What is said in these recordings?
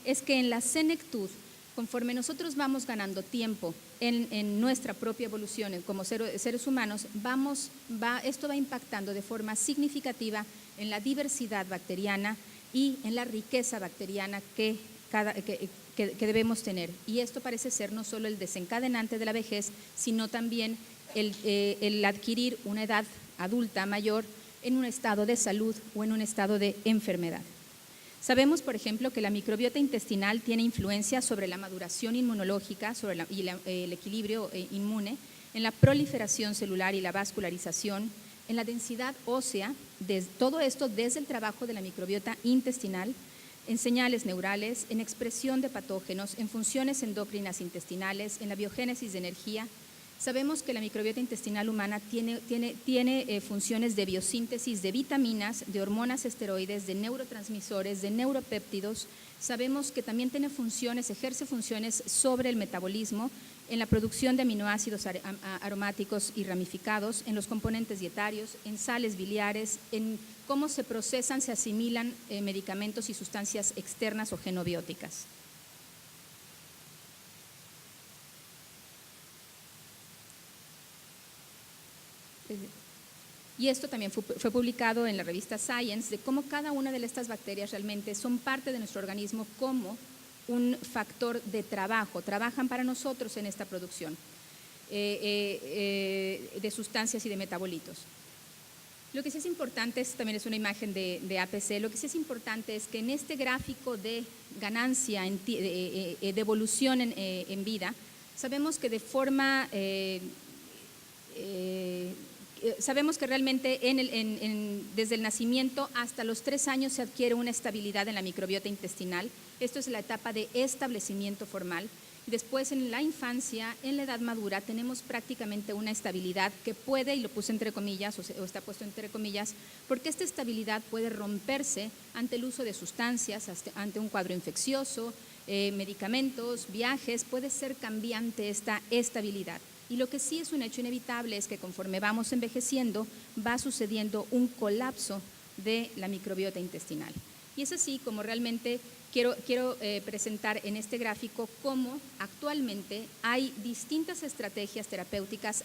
es que en la senectud, conforme nosotros vamos ganando tiempo en nuestra propia evolución como seres humanos, esto va impactando de forma significativa en la diversidad bacteriana y en la riqueza bacteriana que debemos tener. Y esto parece ser no solo el desencadenante de la vejez, sino también el adquirir una edad adulta mayor en un estado de salud o en un estado de enfermedad. Sabemos, por ejemplo, que la microbiota intestinal tiene influencia sobre la maduración inmunológica y el equilibrio inmune, en la proliferación celular y la vascularización, en la densidad ósea, todo esto desde el trabajo de la microbiota intestinal, en señales neurales, en expresión de patógenos, en funciones endocrinas intestinales, en la biogénesis de energía. Sabemos que la microbiota intestinal humana tiene funciones de biosíntesis de vitaminas, de hormonas esteroides, de neurotransmisores, de neuropéptidos. Sabemos que también ejerce funciones sobre el metabolismo, en la producción de aminoácidos aromáticos y ramificados, en los componentes dietarios, en sales biliares, en cómo se procesan, se asimilan medicamentos y sustancias externas o genobióticas. Y esto también fue publicado en la revista Science, de cómo cada una de estas bacterias realmente son parte de nuestro organismo como un factor de trabajo, trabajan para nosotros en esta producción de sustancias y de metabolitos. Lo que sí es importante, también es una imagen de APC, lo que sí es importante es que en este gráfico de ganancia, de evolución en vida, sabemos que sabemos que realmente desde el nacimiento hasta los 3 años se adquiere una estabilidad en la microbiota intestinal. Esto es la etapa de establecimiento formal. Y después en la infancia, en la edad madura, tenemos prácticamente una estabilidad que puede, y lo puse entre comillas, o está puesto entre comillas, porque esta estabilidad puede romperse ante el uso de sustancias, ante un cuadro infeccioso, medicamentos, viajes, puede ser cambiante esta estabilidad. Y lo que sí es un hecho inevitable es que conforme vamos envejeciendo, va sucediendo un colapso de la microbiota intestinal. Y es así como realmente quiero presentar en este gráfico cómo actualmente hay distintas estrategias terapéuticas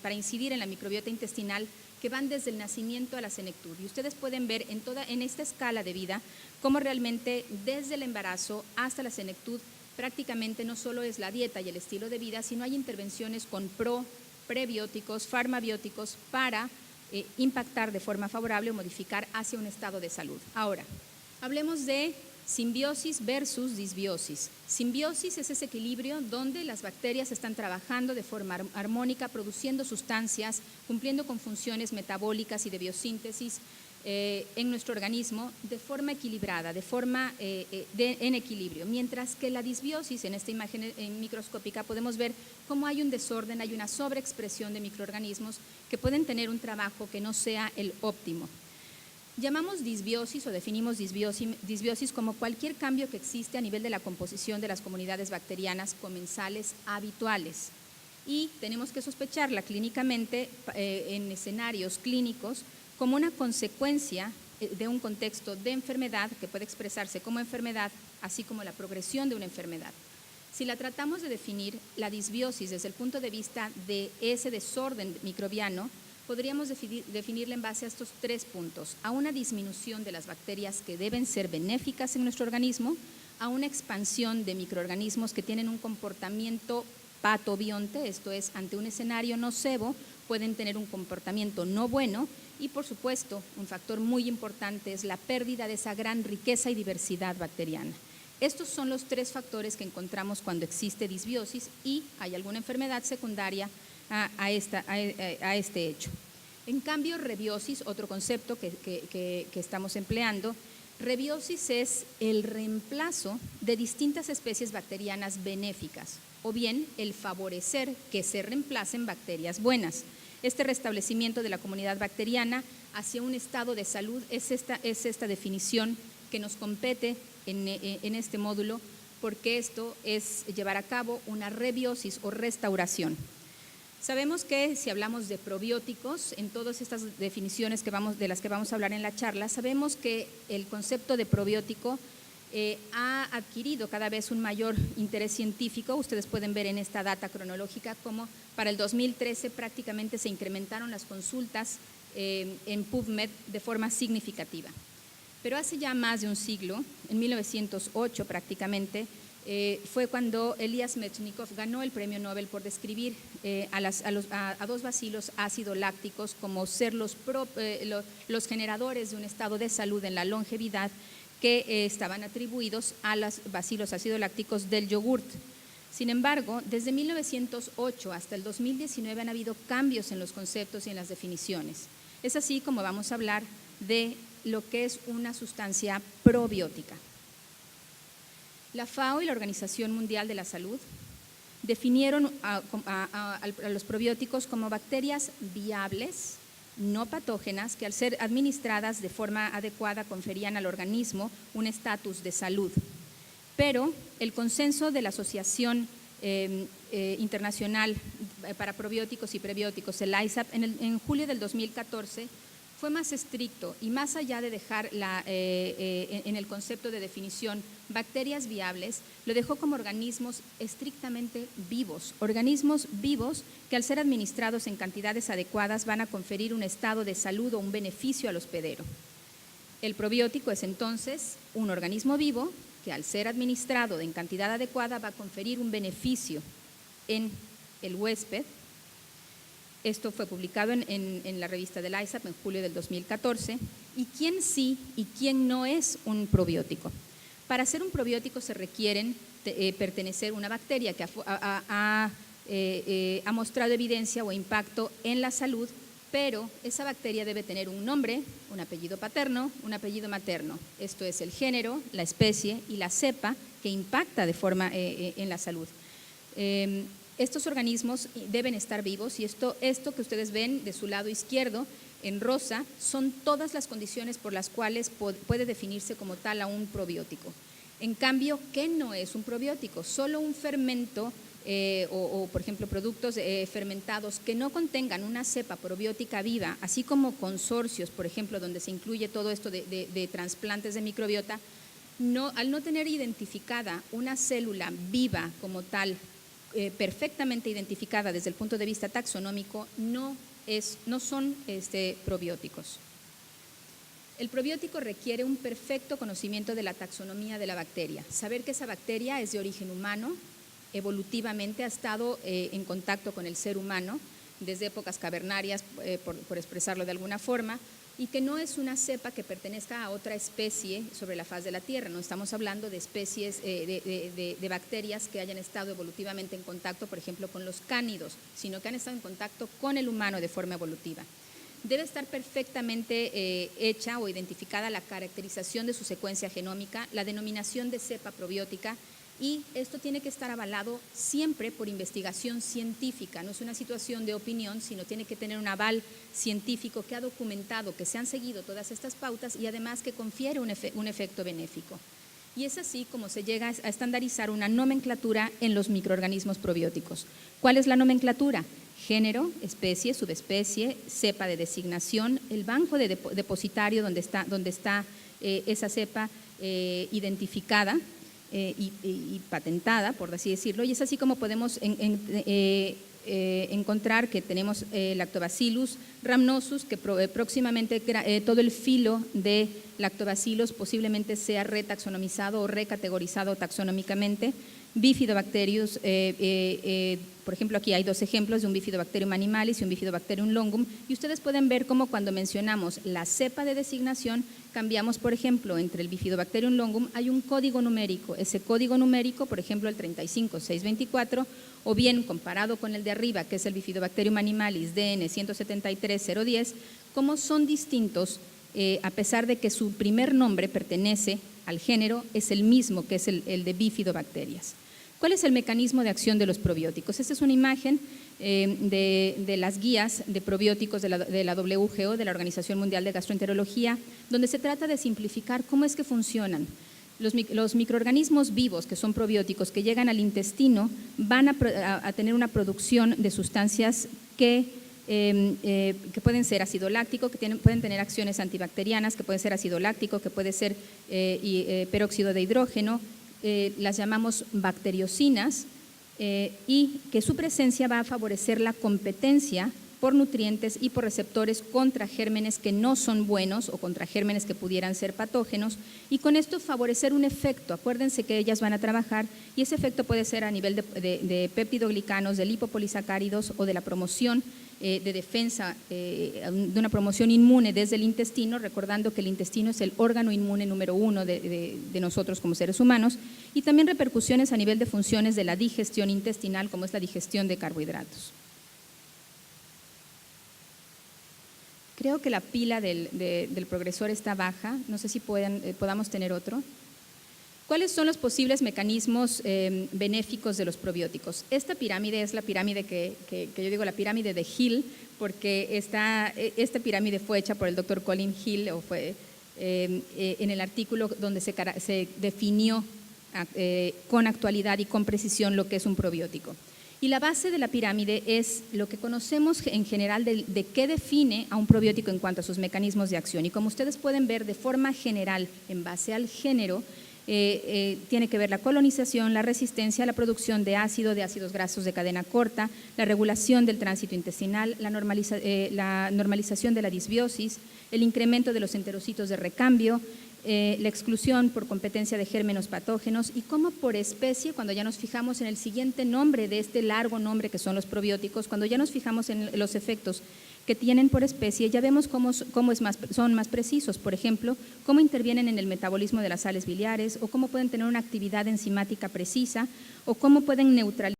para incidir en la microbiota intestinal que van desde el nacimiento a la senectud. Y ustedes pueden ver en esta escala de vida cómo realmente desde el embarazo hasta la senectud prácticamente no solo es la dieta y el estilo de vida, sino hay intervenciones con prebióticos, farmabióticos para impactar de forma favorable o modificar hacia un estado de salud. Ahora, hablemos de simbiosis versus disbiosis. Simbiosis es ese equilibrio donde las bacterias están trabajando de forma armónica, produciendo sustancias, cumpliendo con funciones metabólicas y de biosíntesis en nuestro organismo de forma equilibrada, de forma en equilibrio, mientras que la disbiosis, en esta imagen microscópica podemos ver cómo hay un desorden, hay una sobreexpresión de microorganismos que pueden tener un trabajo que no sea el óptimo. Llamamos disbiosis o definimos disbiosis como cualquier cambio que existe a nivel de la composición de las comunidades bacterianas comensales habituales, y tenemos que sospecharla clínicamente en escenarios clínicos como una consecuencia de un contexto de enfermedad que puede expresarse como enfermedad, así como la progresión de una enfermedad. Si la tratamos de definir, la disbiosis desde el punto de vista de ese desorden microbiano, podríamos definirla en base a estos 3 puntos: a una disminución de las bacterias que deben ser benéficas en nuestro organismo, a una expansión de microorganismos que tienen un comportamiento patobionte, esto es, ante un escenario nocebo, pueden tener un comportamiento no bueno, y por supuesto, un factor muy importante es la pérdida de esa gran riqueza y diversidad bacteriana. Estos son los 3 factores que encontramos cuando existe disbiosis y hay alguna enfermedad secundaria a este hecho. En cambio, rebiosis, otro concepto que estamos empleando, rebiosis es el reemplazo de distintas especies bacterianas benéficas o bien el favorecer que se reemplacen bacterias buenas. Este restablecimiento de la comunidad bacteriana hacia un estado de salud es esta definición que nos compete en este módulo, porque esto es llevar a cabo una rebiosis o restauración. Sabemos que si hablamos de probióticos, en todas estas definiciones de las que vamos a hablar en la charla, sabemos que el concepto de probiótico ha adquirido cada vez un mayor interés científico. Ustedes pueden ver en esta data cronológica cómo para el 2013 prácticamente se incrementaron las consultas en PubMed de forma significativa. Pero hace ya más de un siglo, en 1908 prácticamente, fue cuando Elias Metchnikoff ganó el premio Nobel por describir a dos bacilos ácido lácticos como ser los generadores de un estado de salud en la longevidad que estaban atribuidos a los bacilos ácido lácticos del yogurt. Sin embargo, desde 1908 hasta el 2019 han habido cambios en los conceptos y en las definiciones. Es así como vamos a hablar de lo que es una sustancia probiótica. La FAO y la Organización Mundial de la Salud definieron a los probióticos como bacterias viables, no patógenas, que al ser administradas de forma adecuada conferían al organismo un estatus de salud. Pero el consenso de la Asociación Internacional para Probióticos y Prebióticos, el ISAP, en julio del 2014, fue más estricto y más allá de dejar en el concepto de definición bacterias viables, lo dejó como organismos estrictamente vivos, organismos vivos que al ser administrados en cantidades adecuadas van a conferir un estado de salud o un beneficio al hospedero. El probiótico es entonces un organismo vivo que al ser administrado en cantidad adecuada va a conferir un beneficio en el huésped. Esto fue publicado en la revista del ISAP en julio del 2014. ¿Y quién sí y quién no es un probiótico? Para ser un probiótico se requieren pertenecer a una bacteria que ha mostrado evidencia o impacto en la salud, pero esa bacteria debe tener un nombre, un apellido paterno, un apellido materno. Esto es el género, la especie y la cepa que impacta de forma en la salud. Estos organismos deben estar vivos y esto que ustedes ven de su lado izquierdo en rosa son todas las condiciones por las cuales puede definirse como tal a un probiótico. En cambio, ¿qué no es un probiótico? Solo un fermento o por ejemplo, productos fermentados que no contengan una cepa probiótica viva, así como consorcios, por ejemplo, donde se incluye todo esto de trasplantes de microbiota, al no tener identificada una célula viva como tal, perfectamente identificada desde el punto de vista taxonómico, no son probióticos. El probiótico requiere un perfecto conocimiento de la taxonomía de la bacteria, saber que esa bacteria es de origen humano, evolutivamente ha estado en contacto con el ser humano desde épocas cavernarias, por expresarlo de alguna forma, y que no es una cepa que pertenezca a otra especie sobre la faz de la Tierra. No estamos hablando de especies de bacterias que hayan estado evolutivamente en contacto, por ejemplo, con los cánidos, sino que han estado en contacto con el humano de forma evolutiva. Debe estar perfectamente hecha o identificada la caracterización de su secuencia genómica, la denominación de cepa probiótica, y esto tiene que estar avalado siempre por investigación científica. No es una situación de opinión, sino tiene que tener un aval científico que ha documentado que se han seguido todas estas pautas y además que confiere un efecto benéfico. Y es así como se llega a estandarizar una nomenclatura en los microorganismos probióticos. ¿Cuál es la nomenclatura? Género, especie, subespecie, cepa de designación, el banco de depositario donde está esa cepa identificada y patentada, por así decirlo, y es así como podemos encontrar que tenemos Lactobacillus rhamnosus, que próximamente todo el filo de Lactobacillus posiblemente sea retaxonomizado o recategorizado taxonómicamente. Bifidobacterius, por ejemplo, aquí hay dos ejemplos de un Bifidobacterium animalis y un Bifidobacterium longum, y ustedes pueden ver cómo cuando mencionamos la cepa de designación, cambiamos, por ejemplo, entre el Bifidobacterium longum hay un código numérico. Ese código numérico, por ejemplo, el 35624, o bien comparado con el de arriba, que es el Bifidobacterium animalis DN 173010, cómo son distintos, a pesar de que su primer nombre pertenece al género, es el mismo que es el de bifidobacterias. ¿Cuál es el mecanismo de acción de los probióticos? Esta es una imagen de las guías de probióticos de la WHO, de la Organización Mundial de Gastroenterología, donde se trata de simplificar cómo es que funcionan. Los microorganismos vivos, que son probióticos, que llegan al intestino, van a tener una producción de sustancias que que pueden ser ácido láctico, que pueden tener acciones antibacterianas, que pueden ser ácido láctico, que puede ser peróxido de hidrógeno, las llamamos bacteriocinas, y que su presencia va a favorecer la competencia por nutrientes y por receptores contra gérmenes que no son buenos o contra gérmenes que pudieran ser patógenos, y con esto favorecer un efecto. Acuérdense que ellas van a trabajar y ese efecto puede ser a nivel de peptidoglicanos, de lipopolisacáridos o de la promoción de defensa, de una promoción inmune desde el intestino, recordando que el intestino es el órgano inmune número 1 de nosotros como seres humanos, y también repercusiones a nivel de funciones de la digestión intestinal, como es la digestión de carbohidratos. Creo que la pila del progresor está baja, no sé si podamos tener otro. ¿Cuáles son los posibles mecanismos benéficos de los probióticos? Esta pirámide es la pirámide que yo digo la pirámide de Hill, porque esta pirámide fue hecha por el doctor Colin Hill, o fue en el artículo donde se definió con actualidad y con precisión lo que es un probiótico. Y la base de la pirámide es lo que conocemos en general de qué define a un probiótico en cuanto a sus mecanismos de acción. Y como ustedes pueden ver, de forma general, en base al género, tiene que ver la colonización, la resistencia, la producción de ácidos grasos de cadena corta, la regulación del tránsito intestinal, la normalización de la disbiosis, el incremento de los enterocitos de recambio, la exclusión por competencia de gérmenes patógenos, y cómo por especie, cuando ya nos fijamos en el siguiente nombre de este largo nombre que son los probióticos, cuando ya nos fijamos en los efectos que tienen por especie, ya vemos cómo son más precisos. Por ejemplo, cómo intervienen en el metabolismo de las sales biliares, o cómo pueden tener una actividad enzimática precisa, o cómo pueden neutralizar